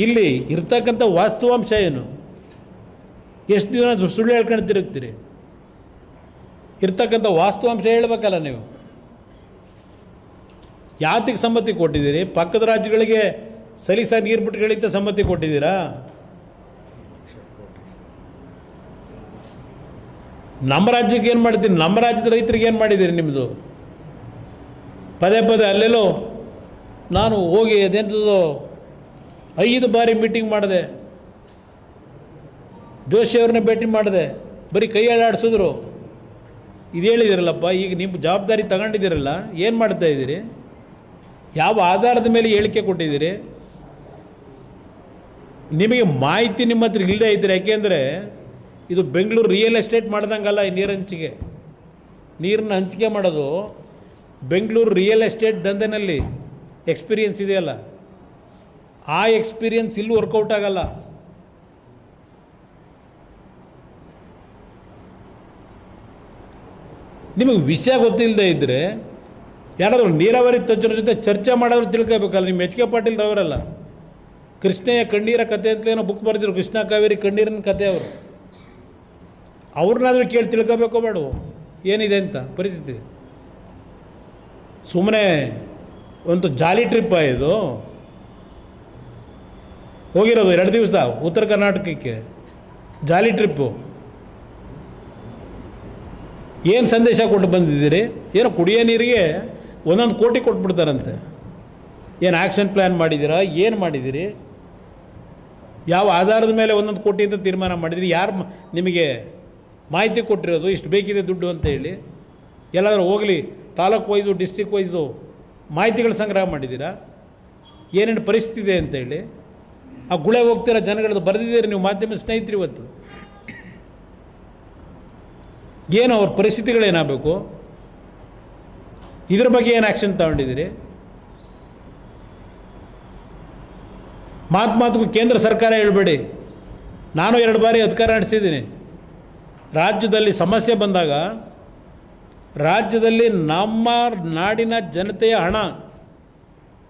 ಇಲ್ಲಿ ಇರ್ತಕ್ಕಂಥ ವಾಸ್ತವಾಂಶ ಏನು? ಎಷ್ಟು ದಿನ ಸುಳ್ಳು ಹೇಳ್ಕೊಂಡು ತಿರುಗ್ತೀರಿ? ಇರ್ತಕ್ಕಂಥ ವಾಸ್ತವಾಂಶ ಹೇಳಬೇಕಲ್ಲ ನೀವು. ಯಾತಕ್ಕೆ ಸಮ್ಮತಿ ಕೊಟ್ಟಿದ್ದೀರಿ? ಪಕ್ಕದ ರಾಜ್ಯಗಳಿಗೆ ಸಲೀಸ ನೀರು ಬಿಟ್ಟುಗಳಿಂದ ಸಮ್ಮತಿ ಕೊಟ್ಟಿದ್ದೀರಾ? ನಮ್ಮ ರಾಜ್ಯಕ್ಕೆ ಏನು ಮಾಡ್ತೀರಿ? ನಮ್ಮ ರಾಜ್ಯದ ರೈತರಿಗೆ ಏನು ಮಾಡಿದ್ದೀರಿ? ನಿಮ್ಮದು ಪದೇ ಪದೇ ಅಲ್ಲೆಲ್ಲೋ ನಾನು ಹೋಗಿ ಅದೆಂಥದ್ದು 5 ಬಾರಿ ಮೀಟಿಂಗ್ ಮಾಡಿದೆ, ಜೋಶಿಯವ್ರನ್ನ ಭೇಟಿ ಮಾಡಿದೆ, ಬರೀ ಕೈ ಆಡಿಸಿದ್ರು. ಇದು ಹೇಳಿದಿರಲ್ಲಪ್ಪ, ಈಗ ನಿಮ್ಮ ಜವಾಬ್ದಾರಿ ತಗೊಂಡಿದ್ದೀರಲ್ಲ, ಏನು ಮಾಡ್ತಾ ಇದ್ದೀರಿ? ಯಾವ ಆಧಾರದ ಮೇಲೆ ಹೇಳಿಕೆ ಕೊಟ್ಟಿದ್ದೀರಿ? ನಿಮಗೆ ಮಾಹಿತಿ ನಿಮ್ಮ ಹತ್ರ ಇಲ್ಲದೆ ಇದ್ದರೆ, ಯಾಕೆಂದರೆ ಇದು ಬೆಂಗಳೂರು ರಿಯಲ್ ಎಸ್ಟೇಟ್ ಮಾಡ್ದಂಗಲ್ಲ. ಈ ನೀರನ್ನ ಹಂಚಿಕೆ ಮಾಡೋದು ಬೆಂಗಳೂರು ರಿಯಲ್ ಎಸ್ಟೇಟ್ ದಂಧೆನಲ್ಲಿ ಎಕ್ಸ್ಪೀರಿಯನ್ಸ್ ಇದೆಯಲ್ಲ, ಆ ಎಕ್ಸ್ಪೀರಿಯನ್ಸ್ ಇಲ್ಲೂ ವರ್ಕೌಟ್ ಆಗಲ್ಲ. ನಿಮಗೆ ವಿಷಯ ಗೊತ್ತಿಲ್ಲದೆ ಇದ್ದರೆ ಯಾರಾದರೂ ನೀರಾವರಿ ತಜ್ಞರ ಜೊತೆ ಚರ್ಚೆ ಮಾಡೋರು ತಿಳ್ಕೋಬೇಕಲ್ಲ. ನಿಮ್ಮ ಎಚ್ ಕೆ ಪಾಟೀಲ್ ಅವರಲ್ಲ, ಕೃಷ್ಣಯ್ಯ ಕಣ್ಣೀರ ಕತೆ ಅಂತಲೇನೋ ಬುಕ್ ಬರೆದಿರು, ಕೃಷ್ಣ ಕಾವೇರಿ ಕಣ್ಣೀರಿನ ಕತೆ. ಅವ್ರನ್ನಾದರೂ ಕೇಳಿ ತಿಳ್ಕೋಬೇಕೋ ಬೇಡವೋ ಏನಿದೆ ಅಂತ ಪರಿಸ್ಥಿತಿ. ಸುಮ್ಮನೆ ಒಂದು ಜಾಲಿ ಟ್ರಿಪ್ಪ ಇದು ಹೋಗಿರೋದು 2 ದಿವಸ ಉತ್ತರ ಕರ್ನಾಟಕಕ್ಕೆ ಜಾಲಿ ಟ್ರಿಪ್ಪು. ಏನು ಸಂದೇಶ ಕೊಟ್ಟು ಬಂದಿದ್ದೀರಿ? ಏನೋ ಕುಡಿಯೋ ನೀರಿಗೆ 1 ಕೋಟಿ ಕೊಟ್ಬಿಡ್ತಾರಂತೆ. ಏನು ಆ್ಯಕ್ಷನ್ ಪ್ಲ್ಯಾನ್ ಮಾಡಿದ್ದೀರಾ? ಏನು ಮಾಡಿದ್ದೀರಿ? ಯಾವ ಆಧಾರದ ಮೇಲೆ 1 ಕೋಟಿ ಅಂತ ತೀರ್ಮಾನ ಮಾಡಿದಿರಿ? ಯಾರು ನಿಮಗೆ ಮಾಹಿತಿ ಕೊಟ್ಟಿರೋದು ಇಷ್ಟು ಬೇಕಿದೆ ದುಡ್ಡು ಅಂತ ಹೇಳಿ? ಎಲ್ಲಾದರೂ ಹೋಗಲಿ ತಾಲೂಕು ವೈಸು ಡಿಸ್ಟ್ರಿಕ್ ವೈಸು ಮಾಹಿತಿಗಳು ಸಂಗ್ರಹ ಮಾಡಿದ್ದೀರಾ? ಏನೇನು ಪರಿಸ್ಥಿತಿ ಇದೆ ಅಂತೇಳಿ ಆ ಗುಳೆ ಹೋಗ್ತಿರೋ ಜನಗಳದ್ದು ಬರೆದಿದ್ದೀರಿ ನೀವು ಮಾಧ್ಯಮ ಸ್ನೇಹಿತರು. ಇವತ್ತು ಏನು ಅವ್ರ ಪರಿಸ್ಥಿತಿಗಳೇನಾಗಬೇಕು? ಇದ್ರ ಬಗ್ಗೆ ಏನು ಆ್ಯಕ್ಷನ್ ತಗೊಂಡಿದ್ದೀರಿ? ಮಾತಿಗೂ ಕೇಂದ್ರ ಸರ್ಕಾರ ಹೇಳಬೇಡಿ. ನಾನು 2 ಬಾರಿ ಅಧಿಕಾರ ನಡೆಸಿದ್ದೀನಿ. ರಾಜ್ಯದಲ್ಲಿ ಸಮಸ್ಯೆ ಬಂದಾಗ ರಾಜ್ಯದಲ್ಲಿ ನಮ್ಮ ನಾಡಿನ ಜನತೆಯ ಹಣ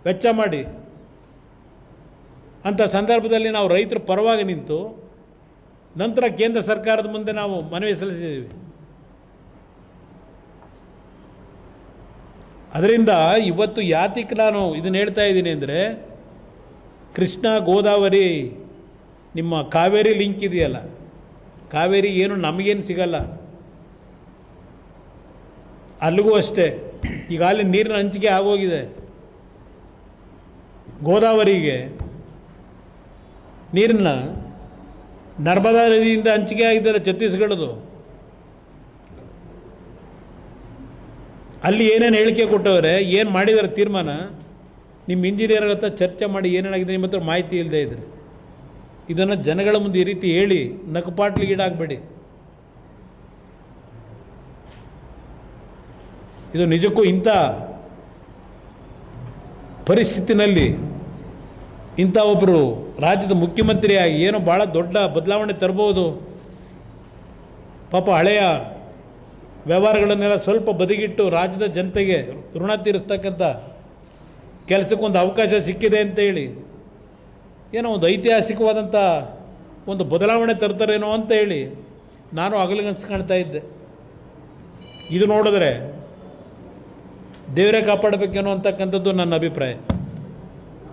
ವೆಚ್ಚ ಮಾಡಿ ಅಂಥ ಸಂದರ್ಭದಲ್ಲಿ ನಾವು ರೈತರ ಪರವಾಗಿ ನಿಂತು ನಂತರ ಕೇಂದ್ರ ಸರ್ಕಾರದ ಮುಂದೆ ನಾವು ಮನವಿ ಸಲ್ಲಿಸಿದ್ದೀವಿ. ಅದರಿಂದ ಇವತ್ತು ಯಾತಕ್ಕೆ ನಾನು ಇದನ್ನು ಹೇಳ್ತಾ ಇದ್ದೀನಿ ಅಂದರೆ, ಕೃಷ್ಣ ಗೋದಾವರಿ ನಿಮ್ಮ ಕಾವೇರಿ ಲಿಂಕ್ ಇದೆಯಲ್ಲ, ಕಾವೇರಿ ಏನು ನಮಗೇನು ಸಿಗಲ್ಲ. ಅಲ್ಲಿಗೂ ಅಷ್ಟೇ ಈಗ ಅಲ್ಲಿ ನೀರಿನ ಹಂಚಿಕೆ ಆಗೋಗಿದೆ. ಗೋದಾವರಿಗೆ ನೀರನ್ನ ನರ್ಮದಾ ನದಿಯಿಂದ ಹಂಚಿಕೆ ಆಗಿದ್ದಾರೆ ಛತ್ತೀಸ್ಗಢದು. ಅಲ್ಲಿ ಏನೇನು ಹೇಳಿಕೆ ಕೊಟ್ಟವ್ರೆ, ಏನು ಮಾಡಿದ್ದಾರೆ ತೀರ್ಮಾನ, ನಿಮ್ಮ ಇಂಜಿನಿಯರ್ ಹತ್ರ ಚರ್ಚೆ ಮಾಡಿ ಏನೇನಾಗಿದೆ ನಿಮ್ಮ ಹತ್ರ ಮಾಹಿತಿ ಇಲ್ಲದೆ ಇದ್ರೆ ಇದನ್ನು ಜನಗಳ ಮುಂದೆ ಈ ರೀತಿ ಹೇಳಿ ನಕಪಾಟ್ಲಿಗೀಡಾಗಬೇಡಿ. ಇದು ನಿಜಕ್ಕೂ ಇಂಥ ಪರಿಸ್ಥಿತಿನಲ್ಲಿ ಇಂಥ ಒಬ್ಬರು ರಾಜ್ಯದ ಮುಖ್ಯಮಂತ್ರಿಯಾಗಿ ಏನೋ ಭಾಳ ದೊಡ್ಡ ಬದಲಾವಣೆ ತರ್ಬೋದು. ಪಾಪ ಹಳೆಯ ವ್ಯವಹಾರಗಳನ್ನೆಲ್ಲ ಸ್ವಲ್ಪ ಬದಿಗಿಟ್ಟು ರಾಜ್ಯದ ಜನತೆಗೆ ಋಣ ತೀರಿಸ್ತಕ್ಕಂಥ ಕೆಲಸಕ್ಕೊಂದು ಅವಕಾಶ ಸಿಕ್ಕಿದೆ ಅಂತೇಳಿ ಏನೋ ಒಂದು ಐತಿಹಾಸಿಕವಾದಂಥ ಒಂದು ಬದಲಾವಣೆ ತರ್ತಾರೇನೋ ಅಂತ ಹೇಳಿ ನಾನು ಅಗಲಗನ್ಸ್ಕೊಳ್ತಾ ಇದ್ದೆ. ಇದು ನೋಡಿದ್ರೆ ದೇವರೇ ಕಾಪಾಡಬೇಕೇನೋ ಅಂತಕ್ಕಂಥದ್ದು ನನ್ನ ಅಭಿಪ್ರಾಯ.